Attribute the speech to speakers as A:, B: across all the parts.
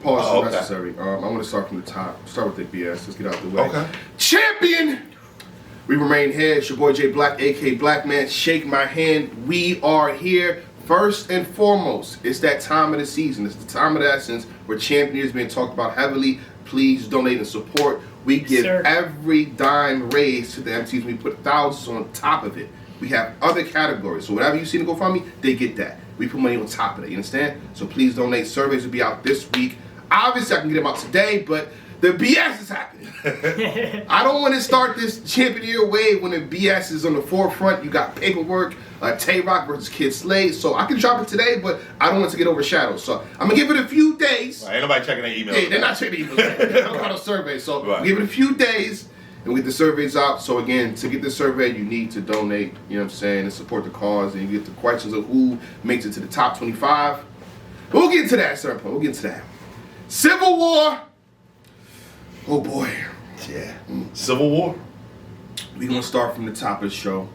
A: Pause is necessary. I want to start from the top. Start with the BS. Let's get out the way.
B: Okay.
A: Champion! We remain here. It's your boy J Black, a.k.a. Black Man. Shake my hand. We are here. First and foremost, it's that time of the season. It's the time of the essence where champion is being talked about heavily. Please donate and support. We give every dime raised to the MCs. We put thousands on top of it. We have other categories. So whatever you see to GoFundMe, they get that. We put money on top of it. You understand? So please donate. Surveys will be out this week. Obviously, I can get them out today, but the BS is happening. I don't want to start this champion year wave when the BS is on the forefront. You got paperwork, Tay Roc versus Kid Slade. So I can drop it today, but I don't want it to get overshadowed. So I'm going to give it a few days.
B: Ain't nobody checking their email.
A: Yeah, they're not checking their emails. They don't got a survey. So give it a few days and we get the surveys out. So again, to get the survey, you need to donate, you know what I'm saying, and support the cause. And you get the questions of who makes it to the top 25. But we'll get into that at a certain point. We'll get into that. Civil War. Oh boy.
B: Yeah. Civil War.
A: We're gonna start from the top of the show.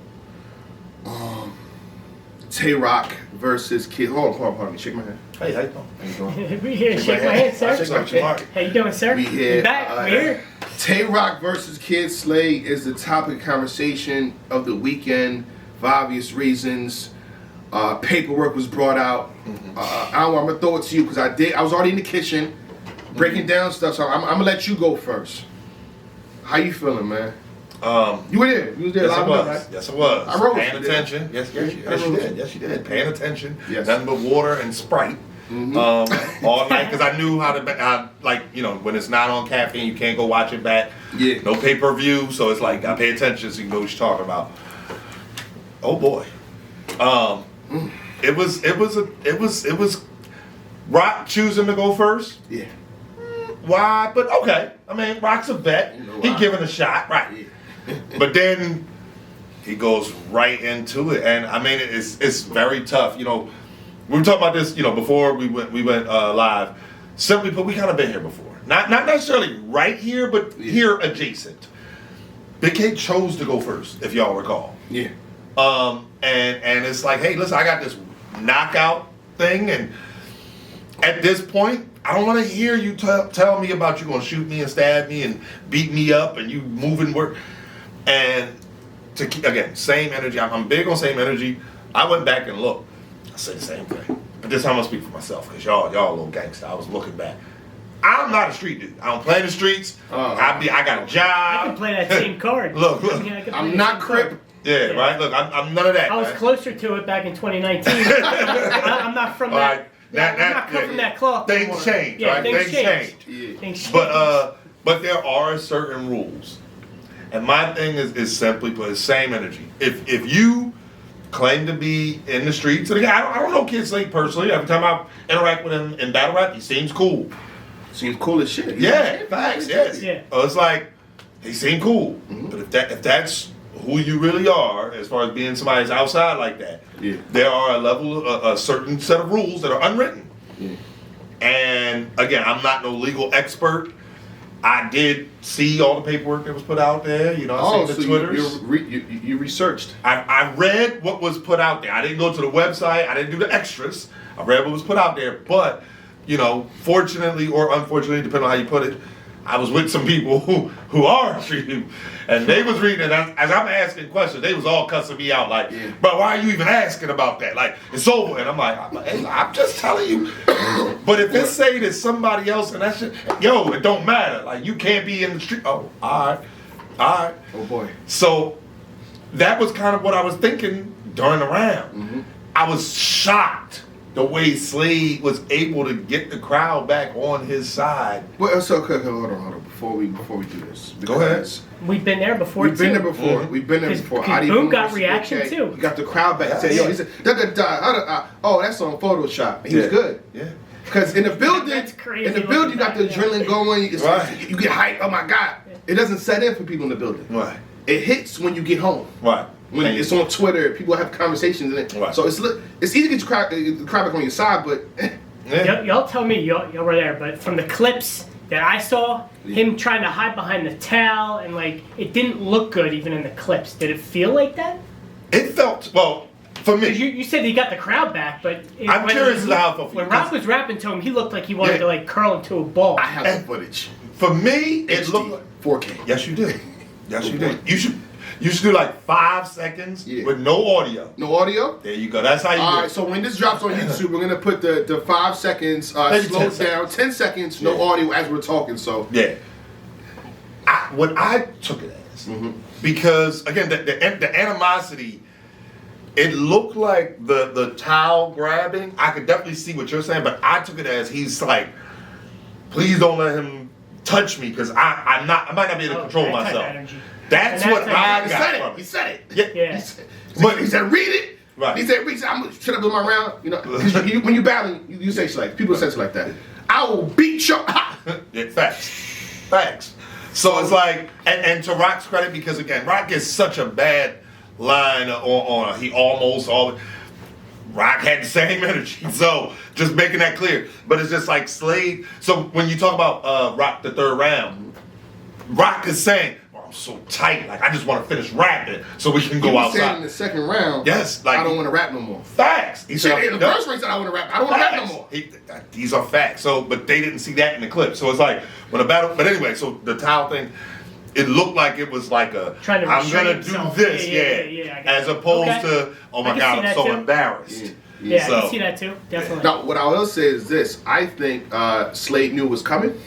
A: Tay Roc versus Kid. Hold on, pardon me. Shake my hand.
B: Hey, how you doing?
A: How you doing?
C: We here. Shake my hand, sir. How you doing, sir?
A: We here.
C: We back. We here.
A: Tay Roc versus Kid Slade is the topic of conversation of the weekend for obvious reasons. Paperwork was brought out. I'm gonna throw it to you because I was already in the kitchen breaking down stuff. So I'm gonna let you go first. How you feeling, man? You were there. You was there.
B: Yes, I was. Right? Yes, I was.
A: I wrote
B: paying attention. Yes, you did. Yes, you did. Paying attention.
A: Yes.
B: Nothing but water and Sprite. All night because I knew how to like, you know, when it's not on caffeine, you can't go watch it back.
A: Yeah.
B: No pay-per-view, so it's like I pay attention so you know what you're talking about. Oh boy. It was Rock choosing to go first.
A: Yeah.
B: Why? But okay. I mean, Rock's a vet. He giving a shot, right?
A: Yeah.
B: But then he goes right into it, and I mean, it's very tough. You know, we were talking about this, you know, before we went live. Simply put, we kind of been here before. Not necessarily right here, but here adjacent. Big K chose to go first, if y'all recall.
A: Yeah.
B: And it's like, hey, listen, I got this knockout thing, and at this point, I don't want to hear you tell me about you gonna shoot me and stab me and beat me up and you moving work. And to keep, again, same energy. I'm big on same energy. I went back and looked. I said the same thing. But this time I'm gonna speak for myself because y'all a little gangster. I was looking back. I'm not a street dude. I don't play in the streets. I got a job.
C: I can play that same card.
B: Look.
A: I'm not Crip.
B: Yeah, right. Look, I'm none of that.
C: I was closer to it back in 2019. I'm not from that. I'm not cut from that cloth.
B: Things change,
C: yeah,
B: right?
C: Things change.
A: Yeah.
C: Things change.
B: But there are certain rules, and my thing is simply put, same energy. If you claim to be in the streets, and again, I don't know Kid Slade personally. Every time I interact with him in battle rap, he seems cool.
A: Seems cool as shit.
B: Yeah, facts. Yes.
C: Yeah.
B: It's like he seemed cool, but if that's who you really are, as far as being somebody's outside like that, there are a certain set of rules that are unwritten.
A: Yeah.
B: And again, I'm not no legal expert. I did see all the paperwork that was put out there. You know, I seen the Twitters.
A: You researched.
B: I read what was put out there. I didn't go to the website. I didn't do the extras. I read what was put out there. But, you know, fortunately or unfortunately, depending on how you put it, I was with some people who are street people, and they was reading it. As I'm asking questions, they was all cussing me out like, "But why are you even asking about that? Like, it's over." And I'm like, hey, I'm just telling you. But if it say that somebody else and that shit, yo, it don't matter. Like, you can't be in the street. Oh, all right.
A: Oh boy.
B: So that was kind of what I was thinking during the round. I was shocked the way Slade was able to get the crowd back on his side.
A: Well, so okay, hold on. Before we do this,
B: go ahead.
C: We've been there before.
A: We've been there before. We've been there before.
C: Boom got reaction too.
A: He got the crowd back. He said, "Oh, that's on Photoshop." He was good.
B: Yeah.
A: Because in the building,
C: That's crazy
A: you got the adrenaline going.
B: Right.
A: You get hyped. Oh my God! It doesn't set in for people in the building.
B: Right.
A: It hits when you get home.
B: Right.
A: When it's on Twitter, people have conversations in it.
B: Right.
A: So it's easy to get the crowd back on your side, but
C: y'all tell me, y'all were there, but from the clips that I saw, him trying to hide behind the towel and like it didn't look good even in the clips. Did it feel like that?
B: It felt, well, For me.
C: You said he got the crowd back, but
B: I'm curious as to how it felt.
C: When Rock was rapping to him, he looked like he wanted to like curl into a ball.
A: I have the footage.
B: For me, it
A: HD,
B: looked like
A: 4K.
B: Yes, you did. Yes, you did. You should do like 5 seconds with no audio.
A: No audio?
B: There you go. That's how you do it.
A: Alright, so when this drops on YouTube, we're gonna put the 5 seconds
B: Maybe
A: slowed
B: 10
A: down, 10 seconds, no audio as we're talking. So
B: Yeah. What I took it as, because again, the animosity, it looked like the towel grabbing. I could definitely see what you're saying, but I took it as he's like, please don't let him touch me because I might not be able to control
C: that type of
B: myself.
C: energy.
B: That's
C: And
B: what
C: that's
B: I
A: he
B: got
A: said
B: from
A: it.
B: it.
A: He said it.
C: Yeah.
A: But he said, read it.
B: Right.
A: He said, read it. I'm gonna shut up in my round. You know, 'cause when you battle, you say shit like people say shit like that. I will beat your.
B: Yeah, facts. So it's like, and to Rock's credit, because again, Rock gets such a bad line on he almost all. Rock had the same energy, so just making that clear. But it's just like Slade. So when you talk about Rock the third round, Rock is saying, oh, "I'm so tight, like I just want to finish rapping so we can go
A: He was saying
B: outside."
A: in the second round,
B: Yes, like
A: I don't want to rap no more.
B: Facts. He
A: Shit, in the
B: "No."
A: first race, I want to rap. I don't want to rap no more.
B: These are facts. So, but they didn't see that in the clip. So it's like when a battle. But anyway, so the towel thing, it looked like it was like a.
C: Trying to
B: I'm
C: restrain
B: gonna do
C: himself.
B: this,
C: Yeah, I got
B: as
C: it.
B: opposed
C: Okay.
B: to, oh
C: I
B: my
C: can
B: god,
C: see
B: I'm
C: that
B: so
C: too.
B: embarrassed.
C: Yeah, I
B: So-
C: can see that too. Definitely.
A: Now, what I will say is this: I think Slade knew it was coming.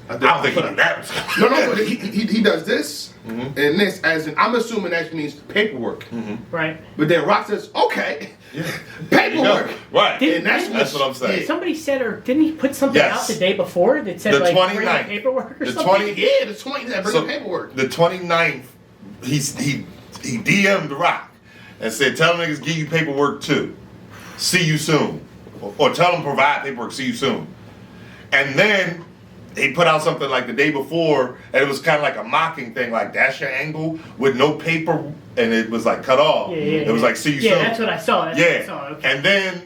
B: I don't think he knew that was coming.
A: No, but he does this and this as in. I'm assuming that means paperwork.
C: Right.
A: But then Rock says, "Okay,
B: Yeah.
A: paperwork."
B: Right.
C: Did-
A: And that's
B: what I'm saying.
C: Somebody said, or didn't he put something
B: Yes.
C: out the day before that said
B: The
C: like
B: 29th.
C: bring the paperwork or
B: The
C: something?
B: 20
A: Yeah, the 20 that bring
B: So,
A: the paperwork.
B: The 29th, he DM'd Rock and said, "Tell them niggas give you paperwork too. See you soon." Or tell them provide paperwork, see you soon. And then he put out something like the day before, and it was kind of like a mocking thing, like that's your angle with no paper, and it was like cut off.
C: Yeah,
B: It was like see you
C: Yeah,
B: soon.
C: that's what I saw. That's
B: Yeah.
C: what I saw. Okay.
B: And then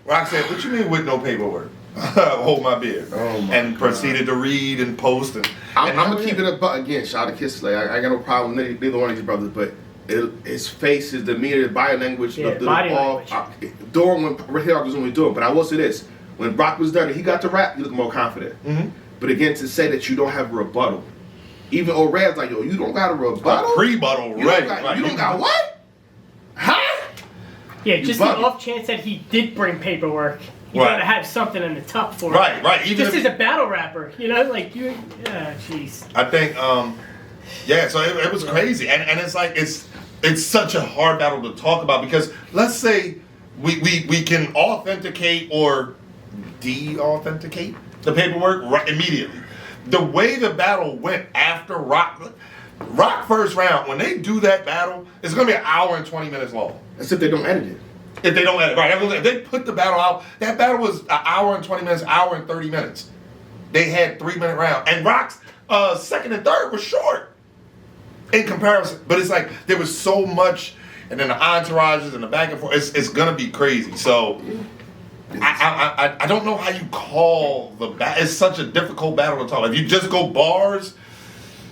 B: Rock said, "What you mean with no paperwork?" Hold my beer.
A: Oh my
B: and
A: God.
B: proceeded to read and post and.
A: I'm
B: and
A: gonna keep it up again. Shout out to Kiss Slade. I got no problem with neither one of these brothers, but his face, his demeanor, his body language,
C: Yeah, body language.
A: During when Tay Roc was only doing. But I will say this: when Brock was done and he got to rap, he looked more confident. But again, to say that you don't have a rebuttal, even O'Red's like, yo, you don't got a rebuttal.
B: Pre-buttle,
A: You
B: right?
A: don't got,
B: right.
A: you don't got what? Huh?
C: Yeah, just the
A: bugging.
C: off chance that he did bring paperwork. You
B: Right.
C: gotta have something in the tuck for it.
B: Right. Even
C: Just
B: if,
C: as a battle rapper, you know, like you. Jeez.
B: I think, yeah. So it was crazy, and it's like it's such a hard battle to talk about because let's say we can authenticate or de-authenticate the paperwork right immediately. The way the battle went after Rock first round, when they do that battle, it's gonna be an hour and 20 minutes long.
A: That's if they don't edit it.
B: If they don't edit, right? If they put the battle out, that battle was an hour and 20 minutes, hour and 30 minutes. They had 3-minute round, and Rock's second and third was short in comparison. But it's like there was so much, and then the entourages and the back and forth. It's gonna be crazy. So I don't know how you call the battle. It's such a difficult battle to talk about. If you just go bars.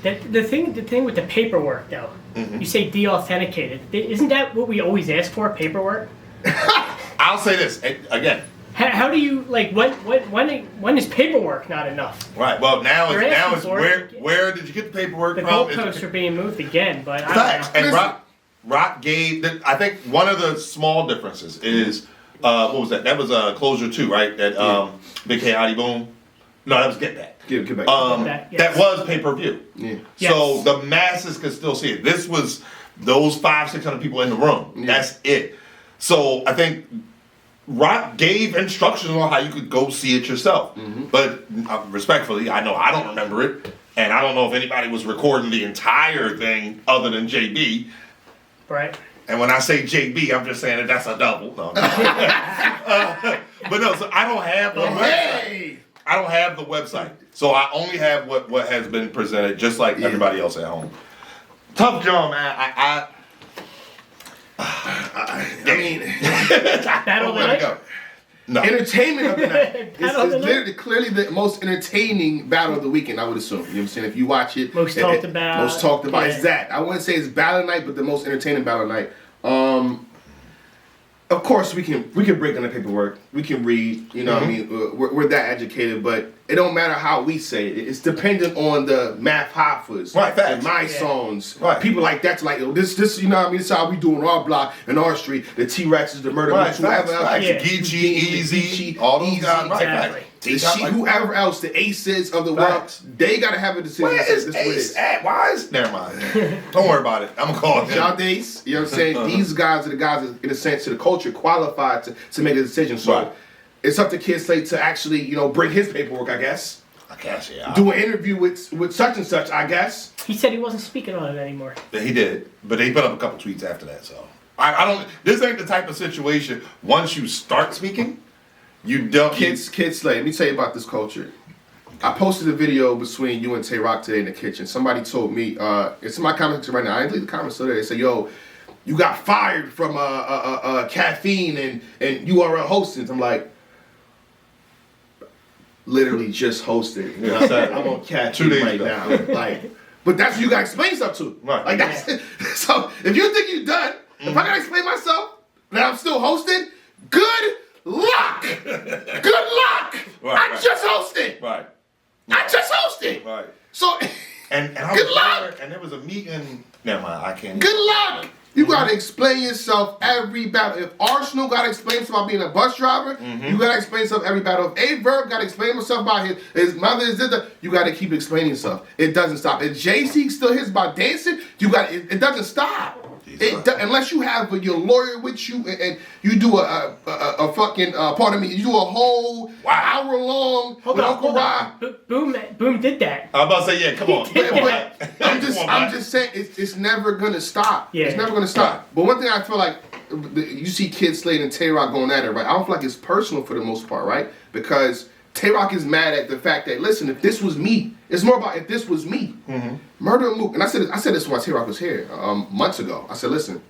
C: The thing with the paperwork, though, you say de-authenticated. Isn't that what we always ask for? Paperwork.
B: I'll say this again.
C: How do you like when is paperwork not enough?
B: Right. Well, now
C: They're
B: it's
C: asking for it.
B: where did you get the paperwork
C: The
B: from?
C: goalposts are being moved again, but I
B: Facts.
C: don't know.
B: And Rock gave. I think one of the small differences is what was that? That was Closure 2, right? That Big K Hottie Boom. No, that was Get Back.
A: Get back.
C: That, yes.
B: That was pay-per-view.
A: Yeah.
B: So
C: Yes.
B: the masses could still see it. This was those 500-600 people in the room.
A: Yeah.
B: That's it. So I think Rock gave instructions on how you could go see it yourself. But respectfully, I know I don't remember it. And I don't know if anybody was recording the entire thing other than JB.
C: Right.
B: And when I say JB, I'm just saying that that's a double. No. But no, so I don't have the website.
A: Hey!
B: I don't have the website. So I only have what has been presented, just like everybody else at home. Tough job, man.
A: I mean,
C: Battle of the
A: where'd it
C: night.
A: go?
B: No.
A: Entertainment of the night. It's
C: Battle of the night.
A: literally clearly the most entertaining battle of the weekend, I would assume. You know what I'm saying? If you watch it.
C: Most talked about.
A: Most talked about.
C: Yeah.
A: It's that. I wouldn't say it's battle of the night, but the most entertaining battle of the night. Of course, we can break down the paperwork. We can read. You know, what I mean, we're that educated, but it don't matter how we say it. It's dependent on the math hoppers,
B: Right, facts.
A: and my songs,
B: Right.
A: people like that's like this. You know, what I mean, this is how we do on our block and our street. The T-Rex is the murder.
B: Right,
A: whoever
B: facts,
A: else,
B: facts.
C: Yeah.
B: Geechee, Easy, all those guys. Right,
C: Exactly.
B: facts.
A: whoever else, the aces of the world,
B: Facts.
A: they gotta have a decision.
B: Where
A: that says
B: is
A: this what it
B: Ace at? Why is? Never mind. Don't worry about it. I'm gonna call him.
A: Shout out to Ace. You know what I'm saying? These guys are the guys, that, in a sense, to the culture, qualified to make a decision. So
B: Right.
A: it's up to Kid Slade to actually, bring his paperwork, I guess.
B: I guess, yeah.
A: Do an interview with such and such, I guess.
C: He said he wasn't speaking on it anymore.
B: He did, but he put up a couple tweets after that. So I don't. This ain't the type of situation. Once you start speaking, you don't.
A: Kid Slade, let me tell you about this culture. I posted a video between you and Tay Roc today in the kitchen. Somebody told me, it's in my comments right now. I didn't leave the comments today. They say, yo, you got fired from caffeine and URL hosting. I'm like, literally just hosted. You know what I'm saying? I'm on caffeine
B: 2 days
A: right
B: ago.
A: now. Like, but that's what you gotta explain stuff to.
B: Right.
A: Like that's so if you think you're done, if I gotta explain myself that I'm still hosting, good luck. Good luck. I
B: Right.
A: just hosted.
B: Right.
A: I just hosted.
B: Right.
A: So
B: And I
A: Good
B: was
A: luck.
B: there, and there was a meeting. Never mind. I can't.
A: good luck. You gotta explain yourself every battle. If Arsenal gotta explain himself about being a bus driver, you gotta explain yourself every battle. If A Verb gotta explain himself about his mother is this, you gotta keep explaining yourself. It doesn't stop. If Jay-Z still hits about dancing, it doesn't stop. Unless you have your lawyer with you and you do a fucking pardon me, you do a whole hour long with Uncle Rob.
C: Boom did that.
B: I'm about to say, yeah. Come on.
A: But I'm
B: Come on,
A: just saying it's never gonna stop.
C: Yeah.
A: It's never gonna stop. But one thing I feel like you see Kid Slade and Tay Roc going at it, right? I don't feel like it's personal for the most part, right? Because Tay Roc is mad at the fact that listen, if this was me, it's more about if this was me. Murder and Mook, and I said this when Tay Roc was here months ago. I said, listen,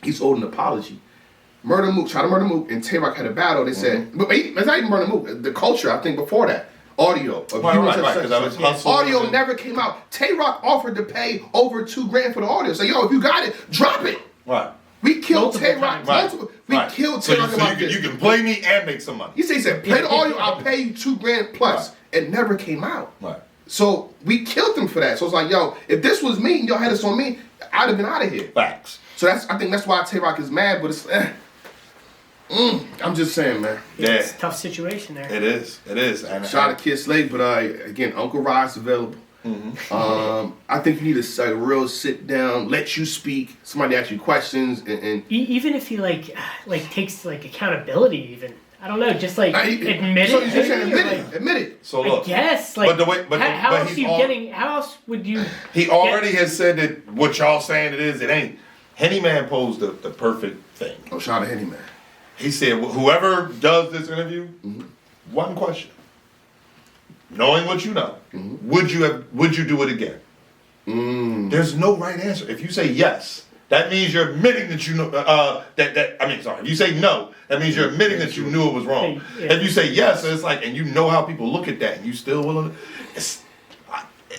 A: he's owed an apology. Murder Mook, tried to murder Mook, and Tay Roc had a battle. They said, but it's not even Murder Mook. The culture, I think, before that. Audio. Of
B: Right,
A: you
B: right,
A: and
B: right,
A: such-
B: 'cause I was
A: such-
B: hustling
A: Audio
B: and-
A: never came out. Tay Roc offered to pay over $2,000 for the audio. Say, yo, if you got it, drop it.
B: Right.
A: We killed
C: Multiple
A: Tay Roc.
C: times.
B: Right.
A: Multiple. We
B: Right.
A: killed
B: So
A: Tay Roc about this.
B: you can play me and make some money.
A: He said, play the audio, I'll pay you $2,000 plus. It never came out.
B: Right.
A: So we killed him for that. So it's like, yo, if this was me and y'all had this on me, I'd have been out of here.
B: Facts.
A: So I think that's why Tay Roc is mad, but it's I'm just saying, man.
B: Yeah.
C: It's a tough situation there.
B: It is. It is. And
A: Shout out to Kid Slade, but again, Uncle Rod's available. I think you need a real sit down, let you speak, somebody ask you questions, and
C: Even if he like takes like accountability, even I don't know, just like admit
A: so
C: it.
A: you're saying
C: maybe,
A: admit
C: or,
A: it,
C: like,
A: admit it.
B: So
C: I
B: look.
C: guess like
B: but the way, but
C: how
B: but
C: else
B: he's
C: you
B: all-
C: getting? How else would you?
B: He already has said that what y'all saying it is, it ain't. Henny Man posed the perfect thing.
A: Oh, shout out to Henny Man.
B: He said, whoever does this interview, one question. Knowing what you know, would you do it again? There's no right answer. If you say yes, that means you're admitting that you know if you say no, that means you're admitting that you knew it was wrong.
C: Yeah.
B: If you say yes, it's like, and you know how people look at that, and you still willing to.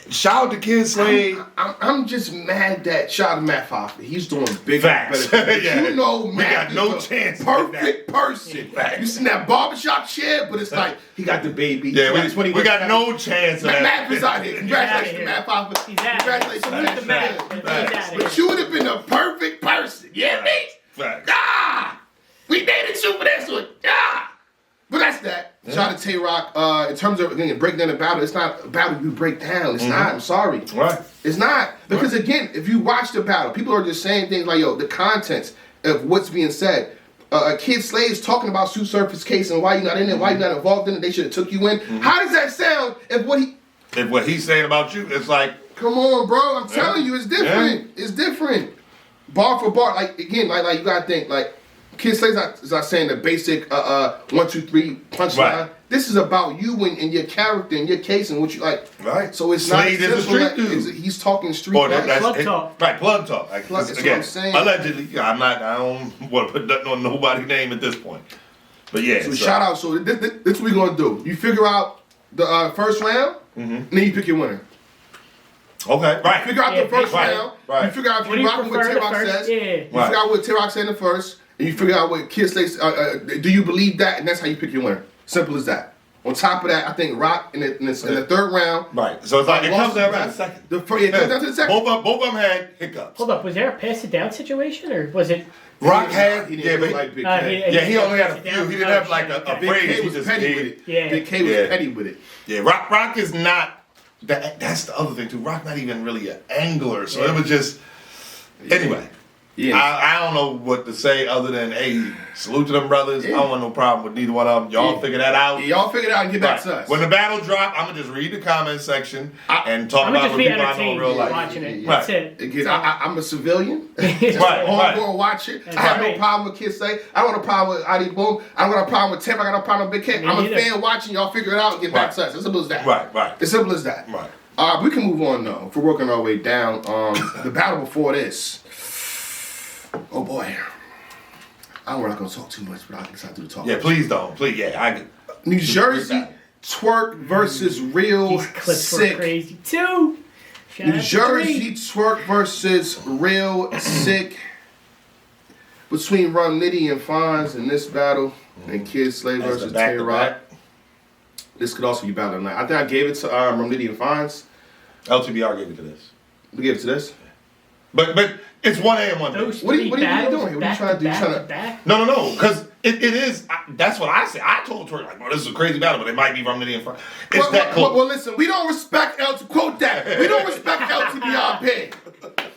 B: Shout out to Kid Slade.
A: I'm just mad that shout out to Matt Hoffman. He's doing big
B: Facts.
A: better.
B: Yeah.
A: You know,
B: We
A: Matt
B: got no
A: is a
B: chance of
A: perfect
B: that.
A: person.
B: Facts.
A: You seen that barbershop chair, but it's like he got the baby.
B: Yeah, we
A: 20,
B: got no chance of that.
A: Matt is out here. Congratulations,
C: here.
A: Matt Hoffman.
C: He's out here.
A: Congratulations,
C: Salute to Matt. He's
A: Matt.
C: out here.
A: But you would have been a perfect person. Yeah, me.
B: Facts.
A: Ah, we dated you for this one. Ah. But that's that. Shout out to Tay Roc. In terms of again breaking down the battle, it's not a battle you break down. It's not. I'm sorry.
B: Right.
A: It's not because again, if you watch the battle, people are just saying things like, "Yo, the contents of what's being said." Kid Slade's talking about Sue Surface case and why you're not in it, why you're not involved in it. They should have took you in. How does that sound? If
B: what he's saying about you, it's like,
A: come on, bro. I'm telling you, it's different. It's different. Bar for bar, like again, like you gotta think like. Kid Slade's not saying the basic 1, 2, 3 punchline.
B: Right.
A: This is about you and your character and your case and what you like.
B: Right.
A: So it's
B: Slade
A: not
B: is a
A: simple.
B: street dude.
A: He's talking street.
B: or
A: facts.
B: that's
C: Plug
B: it.
C: talk.
B: Right, plug talk. Like,
A: Plug, that's what
B: again,
A: I'm saying.
B: allegedly, I don't want to put nothing on nobody's name at this point. But yeah.
A: So shout out. So this what we're gonna do. You figure out the first round, and then you pick your winner.
B: Okay. Right.
A: Figure out
C: Yeah,
A: the first
B: right,
A: round.
B: right.
A: You figure out if
C: What do
A: you
C: you
A: rocking what
C: prefer
A: Tay
C: the
A: Roc
C: first?
A: says.
C: Yeah.
A: You figure out what Tay Roc said in the first, and you figure out what Kid Slade, do you believe that? And that's how you pick your winner. Simple as that. On top of that, I think Rock in the third round.
B: Right. So it's like it comes down to the second.
A: It comes down to the second.
B: Both of them had hiccups.
C: Hold up, was there a pass it down situation, or was it?
B: Rock had,
A: he didn't like Big K.
B: he only had a few. He didn't have like a
A: Big
B: phrase.
A: K
B: He
A: was
B: just
A: petty with
B: did.
A: it.
C: Yeah.
A: Big K was petty with it.
B: Yeah, Rock is not. That's the other thing too. Rock not even really an angler, so it was just. Anyway.
A: Yeah.
B: I don't know what to say other than, hey, salute to them brothers. I don't want no problem with neither one of them. Y'all figure that out.
A: Yeah, y'all figure it out and get back to us.
B: When the battle drop, I'm going to just read the comment section and talk
C: I'm
B: about
C: just
B: what
C: be
B: people I know in
C: entertained
B: real life.
C: watching it.
A: Yeah.
C: That's it.
A: Again, I'm a civilian.
B: Right.
A: Go and watch it.
C: That's
A: I have
C: right.
A: no problem with Kid Slade. I don't want a problem with Adi Boom. I don't want a problem with Tip. I got no problem with Big K.
C: Me
A: I'm a
C: neither.
A: fan watching. Y'all figure it out and get back to us. As simple as that.
B: Right.
A: As simple as that.
B: Right.
A: We can move on though. If we're working our way down, the battle before this. Oh boy. I'm not gonna talk too much, but I can decide to talk.
B: Yeah, please don't. Please, yeah.
A: New Jersey Twork versus Real
C: These clips were
A: Sikh.
C: crazy too. Shout
A: New
C: out to
A: Jersey
C: Three.
A: Twork versus Real Sikh. Between Rum Nitty and Fonz in this battle, and Kid Slade
B: That's
A: versus
B: the
A: Tay Rock.
B: back-to-back.
A: This could also be battle of the night. I think I gave it to Rum Nitty and Fonz.
B: LTBR gave it to this.
A: We gave it to this.
B: But it's 1 a.m. one day.
C: Those
A: What are
C: three
A: you doing
C: battles
A: here? What are you
C: back
A: trying to do? You
C: back
A: trying to-
C: back.
B: No, because it is. That's what I said. I told Twork, like, bro, this is a crazy battle, but it might be Rum Nitty and Fonz. It's that close.
A: Well, listen, we don't respect quote that. We don't respect LTBR big.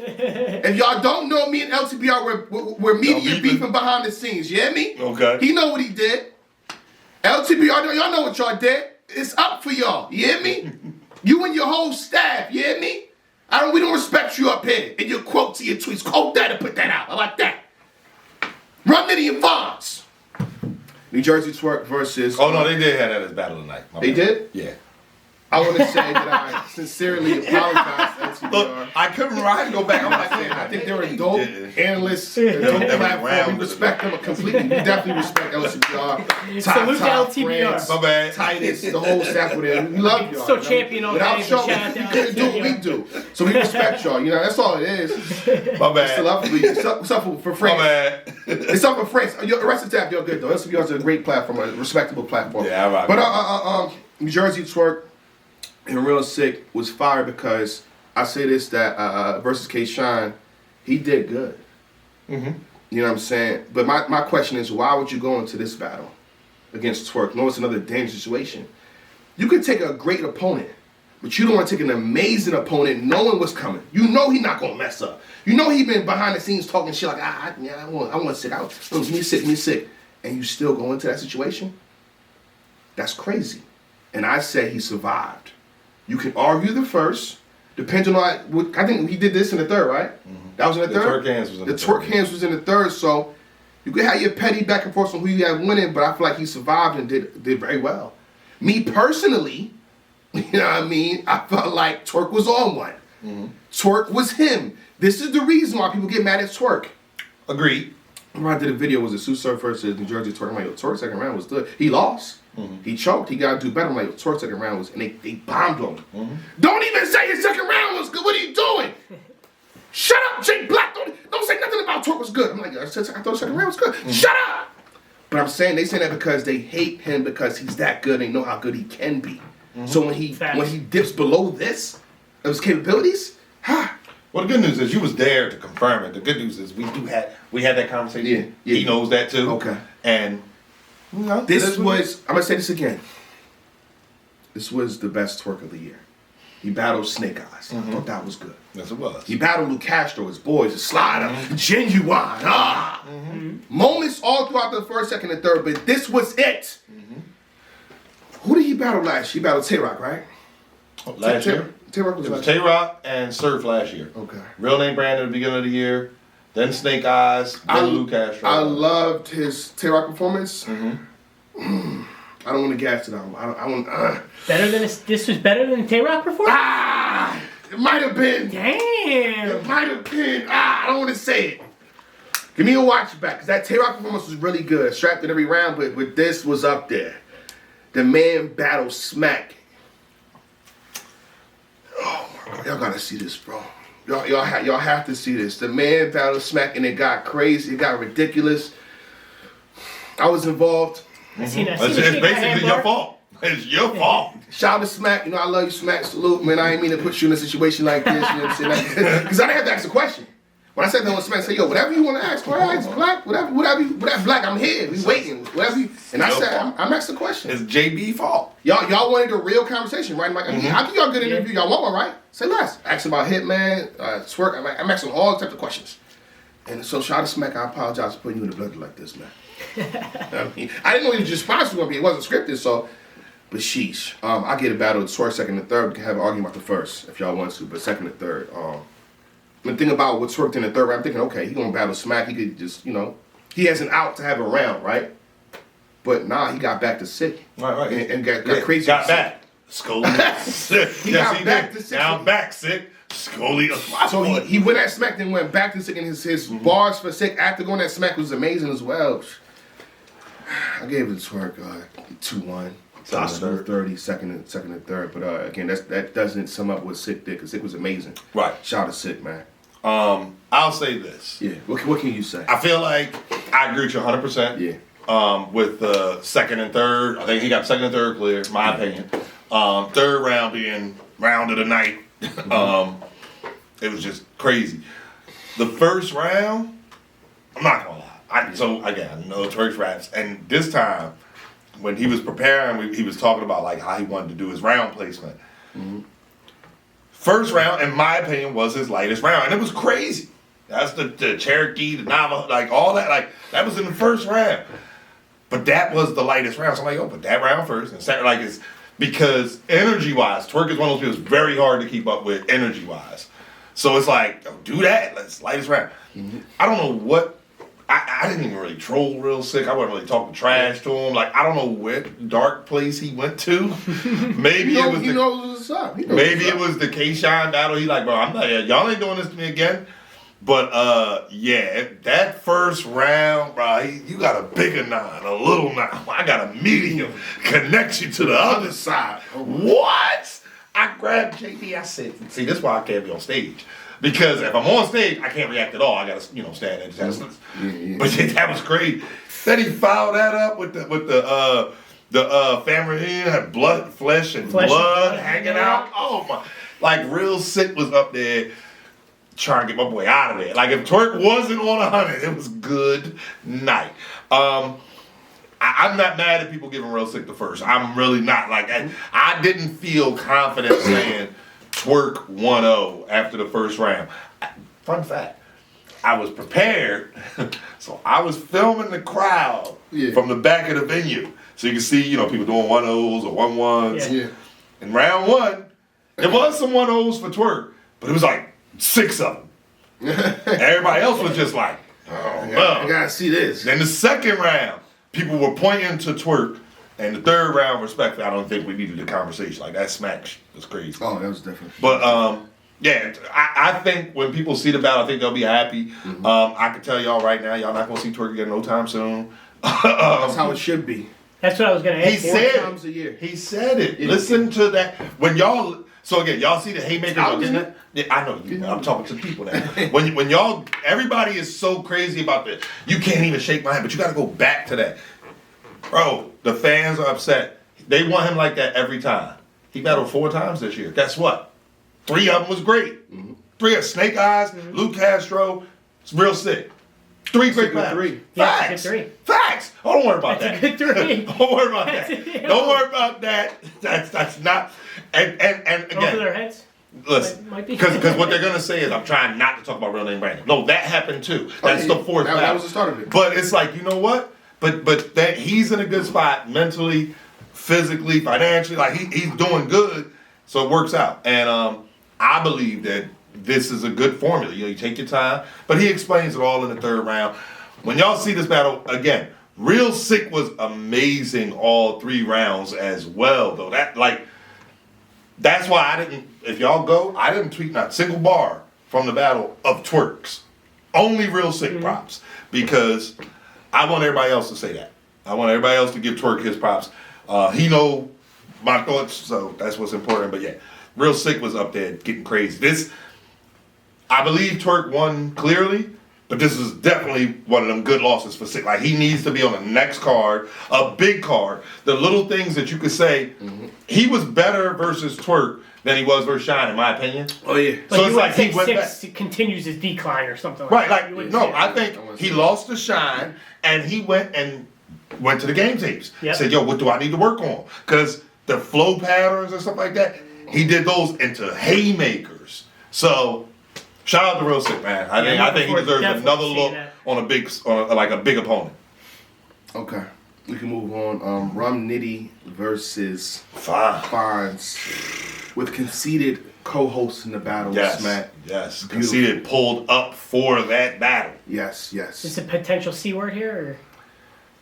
A: If y'all don't know, me and LTBR we're media beefing behind the scenes. You hear me?
B: Okay.
A: He know what he did. LTBR, y'all know what y'all did. It's up for y'all. You hear me? You and your whole staff. You hear me? We don't respect you up here. And your quote to your tweets. Quote that and put that out. I like that. Rum Nitty and Fonz. New Jersey Twork versus.
B: Oh, no, they did have that as battle tonight.
A: They did?
B: Yeah.
A: I want to say that I sincerely apologize to LTBR.
B: Look, I couldn't ride go back. I'm like,
A: I think they're a dope
B: Yeah.
A: analyst, a dope
B: They went
A: platform.
B: around
A: We
B: with
A: respect them completely. We definitely respect LCPR.
C: Salute to LTBR.
A: Friends,
B: My bad.
A: Titus, the whole staff with it. We love y'all.
C: Still
A: you know?
C: champion all
A: Without
C: day,
A: y'all,
C: but shout out to
A: we couldn't do what we
C: LTBR.
A: do. So we respect y'all. You know, that's all it is.
B: My bad.
A: Still up for you. What's up for
B: My
A: France?
B: bad.
A: It's up for France. The rest of the staff, you're good though. LCPR is a great platform, a respectable platform.
B: Yeah, I rock
A: But New Jersey Twork and Real Sikh was fired because I say this that versus K Shine, he did good.
B: Mm-hmm.
A: You know what I'm saying? But my question is, why would you go into this battle against Twork? No, it's another dangerous situation. You could take a great opponent, but you don't want to take an amazing opponent knowing what's coming. You know he's not gonna mess up. You know he been behind the scenes talking shit like, I want Sikh out. Me sick. And you still go into that situation? That's crazy. And I say he survived. You can argue the first, depending on I think he did this in the third, right? Mm-hmm. That was in the third?
B: Twork hands was in the
A: Twork
B: third.
A: hands was in the third, so you could have your petty back and forth on who you had winning, but I feel like he survived and did very well. Me personally, you know what I mean? I felt like Twork was on one. Mm-hmm. Twork was him. This is the reason why people get mad at Twork.
B: Agreed.
A: Remember I did a video, was it Sioux Surf versus New Jersey Twork? I'm like, yo, Twork second round was good. He lost. Mm-hmm. He choked. He got to do better. I'm like, yo, Twork second round was, and they bombed on him. Mm-hmm. Don't even say his second round was good. What are you doing? Shut up, Jake Black. Don't say nothing about Twork was good. I'm like, I thought the second round was good. Mm-hmm. Shut up. But I'm saying, they say that because they hate him because he's that good. They know how good he can be. Mm-hmm. So when he dips below this, of his capabilities,
B: Well, the good news is you was there to confirm it. The good news is we had that conversation.
A: Yeah.
B: He knows that too.
A: Okay.
B: And you know,
A: this was, I'm gonna say this again. This was the best Twork of the year. He battled Snake Eyes. I thought that was good.
B: Yes, it was.
A: He battled Lou Castro, his boys, his Slider, Genuine. Moments all throughout the first, second, and third, but this was it. Who did he battle last year? He battled Tay Roc, right?
B: Last year?
A: Tay Roc was
B: It was
A: last
B: Tay
A: year.
B: Rock and Surf last year.
A: Okay.
B: Real name Brandon at the beginning of the year. Then Snake Eyes. Then Lou Castro.
A: I loved his Tay Roc performance. I don't want to gas it out. I want.
C: Better than this was better than Tay Rock performance?
A: It might have been.
C: Damn.
A: It might have been. I don't want to say it. Give me a watch back, because that Tay Roc performance was really good. Strapped in every round, but this was up there. The man battled Smack. Oh my God, y'all gotta see this, bro. Y'all have to see this. The man battled Smack, and it got crazy. It got ridiculous. I was involved.
C: I seen
B: It's
C: the shake my hand
B: basically your
C: bar.
B: fault. It's your fault.
A: Shout out to Smack. You know, I love you, Smack. Salute, man. I ain't mean to put you in a situation like this. You know what I'm saying? Because I didn't have to ask a question. When I sat down with Smack, I said, yo, whatever you want to ask, why ask Black? Whatever, Black, I'm here. We waiting. Whatever you. And I said, I'm asking a question.
B: It's JB fault.
A: Y'all wanted a real conversation, right? I'm like, I'll give y'all a good interview. Y'all want one, right? Say less. Ask about Hitman, Twork. I'm asking all types of questions. And so, shout out to Smack. I apologize for putting you in the blood like this, man. I didn't know he was just sponsored one, but it wasn't scripted, so. But sheesh. I get a battle with Twork second and third. We can have an argument about the first if y'all want to, but second and third. The thing about what Twork in the third round, I'm thinking, okay, he gonna battle Smack. He could just, he has an out to have a round, right? But nah, he got back to Sikh.
B: Right.
A: And got crazy.
B: Got back. Scully.
A: He got back to Sikh.
B: Now I'm back, Sikh. Scully.
A: So he went at Smack, then went back to Sikh, and his bars for Sikh after going at Smack was amazing as well. I gave it to Twork 2-1.
B: Third.
A: 30, second and third. But again, that doesn't sum up what Sikh did, because Sikh was amazing.
B: Right.
A: Shout out to Sikh, man.
B: I'll say this.
A: Yeah. What can you say?
B: I feel like I agree with you 100%.
A: Yeah.
B: With the second and third, I think he got second and third clear, my opinion. Third round being round of the night. It was just crazy. The first round, I'm not gonna lie. I know Twork's raps, and this time when he was preparing, he was talking about like how he wanted to do his round placement. First round, in my opinion, was his lightest round, and it was crazy. That's the Cherokee, the Navajo, like all that, like that was in the first round. But that was the lightest round. So I'm like, put that round first, and second, like it's because energy-wise, Twork is one of those people that's very hard to keep up with energy-wise. So it's like, do that. Let's lightest round. I don't know what. I didn't even really troll real Sikh. I wasn't really talking trash to him. Like, I don't know what dark place he went to. Maybe it was it was the K-Shine battle. He like, bro, I'm not, y'all ain't doing this to me again. But that first round, bro, you got a bigger nine, a little nine. I got a medium. Connect you to the other side. What? I grabbed JD. I said, see, this is why I can't be on stage. Because if I'm on stage, I can't react at all. I gotta, stand there and just But that was crazy. Then he fouled that up with the family had blood, flesh and blood hanging out. Oh my! Like real Sikh was up there trying to get my boy out of there. Like if Twork wasn't on 100, it was good night. I'm not mad at people giving real Sikh the first. I'm really not. Like I didn't feel confident saying Twork 1-0 after the first round. Fun fact, I was prepared, so I was filming the crowd from the back of the venue. So you can see, people doing 1-0s or 1-1s. Yeah. In round one, there was some 1-0s for Twork, but it was like 6 of them. Everybody else was just like,
A: I gotta see this.
B: Then the second round, people were pointing to Twork. And the third round, respectfully, I don't think we needed a conversation. Like, that smack was crazy.
A: Oh, that was different.
B: But, I think when people see the battle, I think they'll be happy. I can tell y'all right now, y'all not going to see Twork again no time soon.
A: That's how it should be.
C: That's what I was going to ask.
B: He said
A: times a year.
B: He said it. Listen to that. When y'all... So, again, y'all see the haymakers are getting it? Yeah, I know. I'm talking to people now. when y'all... Everybody is so crazy about this. You can't even shake my hand, but you got to go back to that. Bro, the fans are upset. They want him like that every time. He battled 4 times this year. Guess what? 3 of them was great. 3 of Snake Eyes, Luke Castro, it's real Sikh. 3 great battles. Facts.
C: Yeah, 3.
B: Facts. Oh, don't worry about that.
C: That's a good 3.
B: Don't worry about that. Don't worry about that. That's not. And again.
C: Over their heads.
B: Listen, because what they're gonna say is I'm trying not to talk about real name branding. No, that happened too. That's the 4th battle.
A: That was the start of it.
B: But it's like, you know what? But that he's in a good spot mentally, physically, financially. Like he's doing good, so it works out. And I believe that this is a good formula. You take your time, but he explains it all in the third round. When y'all see this battle again, real Sikh was amazing all 3 rounds as well. Though that's why I didn't. If y'all go, I didn't tweet not a single bar from the battle of Tworks. Only real Sikh props because. I want everybody else to say that. I want everybody else to give Twork his props. He know my thoughts, so that's what's important. But yeah, real Sikh was up there getting crazy. I believe Twork won clearly, But this is definitely one of them good losses for Sikh. Like, he needs to be on the next card, a big card. The little things that you could say, he was better versus Twork than he was versus Shine, in my opinion.
A: Oh, yeah.
C: So it's like he went back. Continues his decline or something like that.
B: Right, like, no, I think he lost to Shine, and he went to the game tapes.
C: Yep.
B: Said, yo, what do I need to work on? Because the flow patterns and stuff like that, he did those into haymakers. So, shout out to Real Sikh, man. I think he deserves another look on a big opponent.
A: Okay. We can move on. Rum Nitty versus
B: Fine.
A: Fines with conceded co-hosts in the battle.
B: Yes,
A: Matt.
B: yes.
A: Beautiful.
B: Conceded pulled up for that battle.
A: Yes, yes.
C: Is it a potential C word here? Or?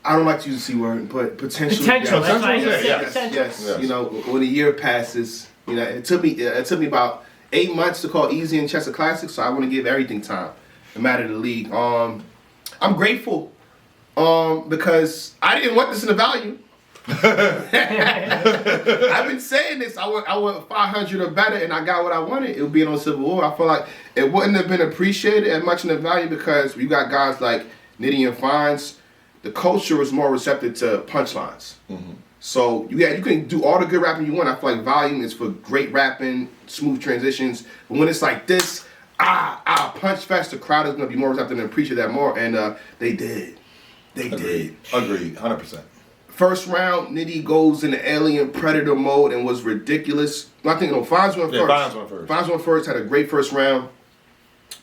A: I don't like to use the C word, but potentially.
C: Potential. That's why I
B: Potential,
C: said
B: yes,
C: potential.
A: Yes. You know, when a year passes, you know, it took me about 8 months to call Easy and Chester Classic, so I want to give everything time, no matter the league. I'm grateful because I didn't want this in the value. I've been saying this. I want 500 or better, and I got what I wanted. It would be on Civil War. I feel like it wouldn't have been appreciated as much in the value because you got guys like Nitty and Fines. The culture was more receptive to punchlines. So you can do all the good rapping you want. I feel like volume is for great rapping, smooth transitions. But when it's like this, punch fest, the crowd is gonna be more receptive and appreciate that more. And they did. They did.
B: Agreed. 100%.
A: First round, Nitty goes into alien predator mode and was ridiculous. I think Fines went first.
B: Fines went first.
A: Fines went first, had a great first round.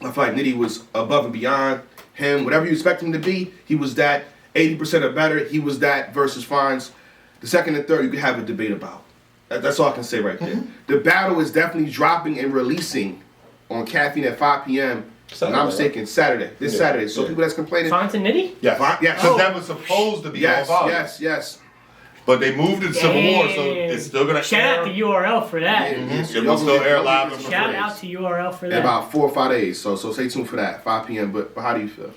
A: I feel like Nitty was above and beyond him. Whatever you expect him to be, he was that. 80% or better, he was that versus Fines. The second and third, you could have a debate about. That's all I can say right there. The battle is definitely dropping and releasing on Caffeine at 5 p.m.
B: Saturday,
A: I'm mistaken, Saturday. This Saturday. So people that's complaining.
C: Fonts and Nitty?
B: Yeah,
A: Yes.
B: because that was supposed to be on volume.
A: Yes.
B: But they moved it to Civil War, so it's still gonna
C: Shout
B: air.
C: out to URL for that.
B: It will still air live and
C: Shout out to URL for
A: in
C: that.
A: about 4 or 5 days. So stay tuned for that, 5 p.m. But how do you feel?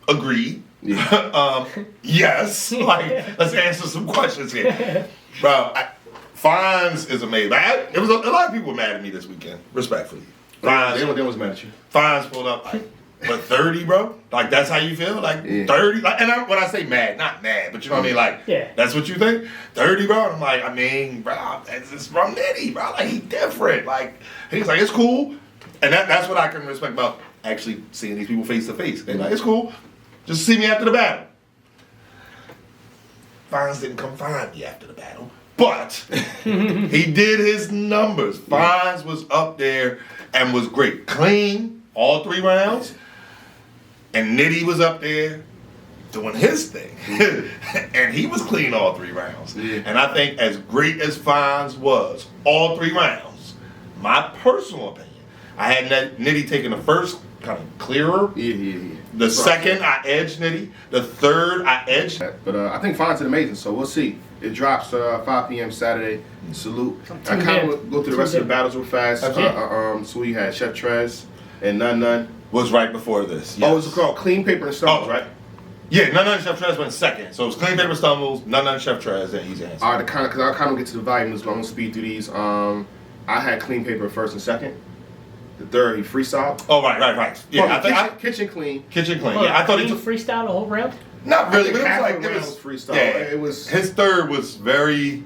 B: Agreed.
A: Yeah.
B: Yes. Like, let's answer some questions here. Bro, Fines is amazing. It was a lot of people were mad at me this weekend, respectfully. Fines,
A: They was mad at you.
B: Fines pulled up like, but 30, bro? Like, that's how you feel? Like, 30? Like, and when I say mad, not mad, but you know what I mean? Like, that's what you think? 30, bro? And I'm like, I mean, bro, it's Rum Nitty, bro. Like, he different. Like, he's like, it's cool. And that's what I can respect about actually seeing these people face to face. They're like, it's cool. Just see me after the battle. Fines didn't come find me after the battle. But he did his numbers. Fines was up there and was great. Clean all 3 rounds. And Nitty was up there doing his thing. And he was clean all 3 rounds. And I think as great as Fines was, all 3 rounds, my personal opinion, I had Nitty taking the first kind of clearer. The second, I edged Nitty. The third, I edged.
A: But I think Fines is amazing, so we'll see. It drops 5 p.m. Saturday. Salute. I kind of go through the rest of the battles real fast. So we had Chef Trez and None.
B: Was right before this. Yes.
A: Oh, it's called Clean Paper and Stumbles, right?
B: Yeah, None Chef Trez went second. So it was Clean Paper Stumbles, None Chef Trez, and Easy Answer.
A: All right, because I kind of get to the volume as well. I'm going to speed through these. I had Clean Paper first and second. The third, he freestyled.
B: Oh, right. Yeah,
A: Kitchen Clean.
B: Kitchen Clean.
C: Oh,
B: yeah, I thought
C: he
B: he took
C: freestyle the whole round?
B: Not really,
A: I
B: but
A: think
B: it was
A: half
B: like
A: the
B: it
A: round
B: was
A: freestyle.
B: Yeah,
A: It was
B: his third was very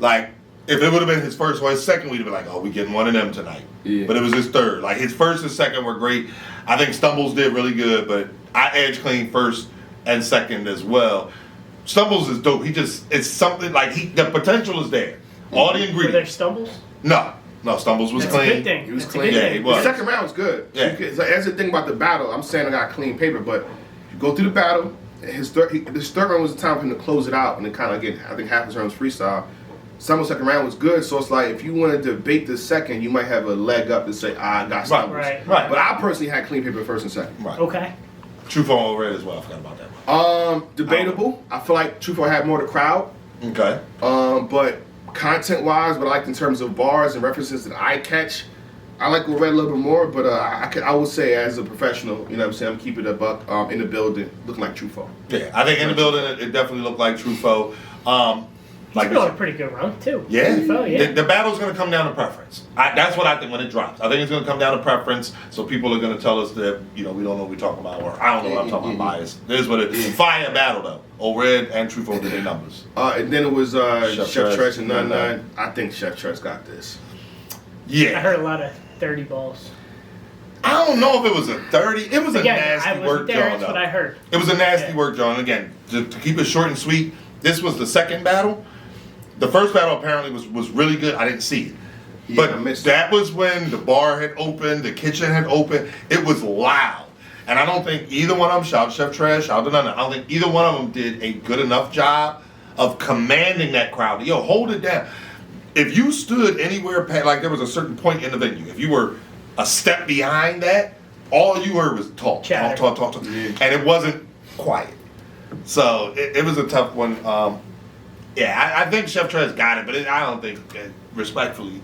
B: like if it would have been his first or his second, we'd have been like, oh, we getting one of them tonight.
A: Yeah.
B: But it was his third. Like his first and second were great. I think Stumbles did really good, but I edged Clean first and second as well. Stumbles is dope. It's something like the potential is there. All the ingredients.
C: Were there stumbles?
B: No, Stumbles was
C: That's
B: clean.
C: a good thing.
A: He was
C: That's a
A: clean.
C: good
B: Yeah,
C: thing.
B: he was.
A: The second round was good.
B: Yeah.
A: That's the thing about the battle. I'm saying I got Clean Paper, but you go through the battle. His third round was the time for him to close it out, and then kind of get. I think half his round was freestyle. Stumbles second round was good, so it's like if you wanted to debate the second, you might have a leg up to say, I got Stumbles.
C: Right.
A: But I personally had Clean Paper first and second.
B: Right.
C: Okay.
B: True Phone overrated as well. I forgot about that.
A: Debatable. I feel like Truthful had more to crowd.
B: Okay.
A: But content-wise, but I like in terms of bars and references that I catch, I like Red a little bit more. But I would say as a professional, you know what I'm saying, I'm keeping it a buck in the building, looking like Truthful.
B: Yeah, I think in the building it definitely looked like Truffaut. Like
C: He's going a pretty good run too.
B: yeah,
C: yeah.
B: The battle's going to come down to preference. That's what I think when it drops. I think it's going to come down to preference. So people are going to tell us that we don't know what we're talking about, or I don't know what I'm talking about. Bias. This is what it is. Fire battle though. Old Red and Truthful did their numbers.
A: And then it was Chef Tresh and
B: None.
A: 9. I think Chef Tresh got this.
B: Yeah,
C: I heard a lot of 30 balls.
B: I don't know if it was a 30. It was
C: Again,
B: a nasty
C: I wasn't
B: work,
C: there.
B: John.
C: That's what I heard.
B: It was a nasty
C: Yeah.
B: work, John. Again, to keep it short and sweet, this was the second battle. The first battle apparently was really good. I didn't see it.
A: Yeah, I
B: But
A: missed
B: that was when the bar had opened, the kitchen had opened. It was loud. And I don't think either one of them, shout Chef Trash, shout to none, I don't think either one of them did a good enough job of commanding that crowd. Yo, hold it down. If you stood anywhere, like there was a certain point in the venue, if you were a step behind that, all you heard was talk.
C: Yeah.
B: And it wasn't quiet. So it was a tough one. Yeah, I think Chef Trez got it, but I don't think, respectfully,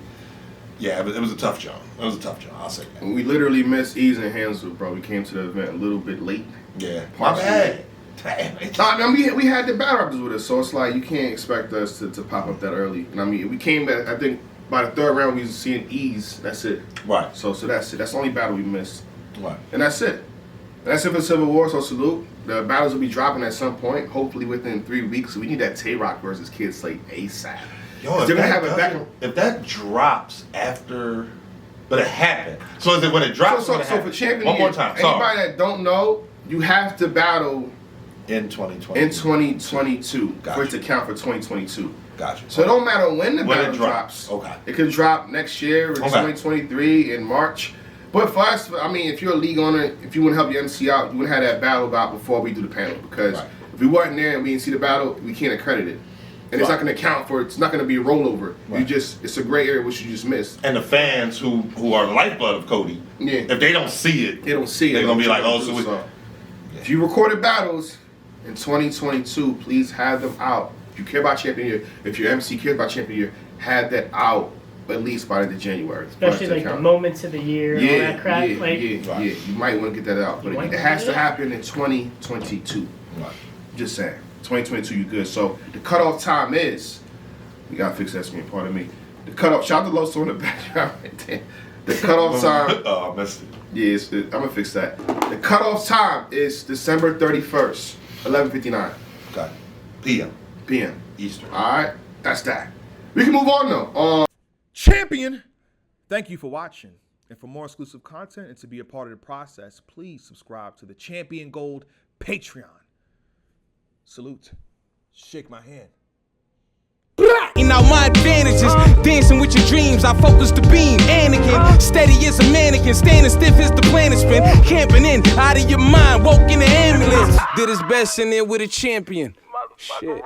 B: yeah, it was a tough job. It was a tough job, I'll say that.
A: We literally missed Ease and Hansel, bro. We came to the event a little bit late.
B: Yeah, my bad. Damn it.
A: No, I mean, we had the battle rappers with us, so it's like you can't expect us to pop up that early. And I mean, we came back, I think, by the third round, we was seeing Ease. That's it.
B: Right.
A: So that's it. That's the only battle we missed.
B: Right.
A: And that's it. That's it for Civil War, so salute. The battles will be dropping at some point, hopefully within 3 weeks. So we need that Tay Roc versus Kid Slade ASAP.
B: Yo,
A: They're gonna have it back.
B: if that drops after, but it happened. So is it when it drops?
A: So
B: when it
A: for
B: happens?
A: champion,
B: One more time.
A: Anybody
B: Sorry.
A: that don't know, you have to battle
B: In 2020.
A: in 2022
B: Gotcha.
A: for it to count for 2022.
B: Gotcha.
A: So it don't matter when the
B: When it
A: battle drops.
B: Okay.
A: It could drop next year or
B: Okay.
A: 2023 in March. But for us, I mean, if you're a league owner, if you want to help your MC out, you want to have that battle about before we do the panel. Because
B: Right.
A: if we wasn't there and we didn't see the battle, we can't accredit it. And it's
B: Right.
A: not going to count for, it's not going to be a rollover.
B: Right.
A: It's a gray area which you just missed.
B: And the fans who are the lifeblood of Cody,
A: Yeah.
B: if they don't see it,
A: They don't see it.
B: they're gonna be like, oh, so we.
A: If you recorded battles in 2022, please have them out. If you care about champion year, if your MC cares about champion year, have that out at least by the end of January.
C: Especially like the moments of the year and all that crap.
A: Yeah,
C: like,
A: yeah. You might want to get that out, but it has to happen in 2022.
B: Right.
A: Just saying, 2022, you good. So the cutoff time is, we gotta fix that screen. Pardon me. The cutoff. Shout out to Los on the background right there. The cutoff time.
B: Oh, I missed it.
A: Yeah, I'm gonna fix that. The cutoff time is December 31st, 11:59
B: Got it. PM.
A: p.m.
B: Eastern.
A: All right, that's that. We can move on though.
D: Champion, thank you for watching. And for more exclusive content and to be a part of the process, please subscribe to the Champion Gold Patreon. Salute. Shake my hand.
E: And out my advantages, dancing with your dreams, I focus the beam. Anakin, steady as a mannequin, standing stiff as the planet spin. Camping in, out of your mind, woke in the ambulance. Did his best in there with a champion. Shit.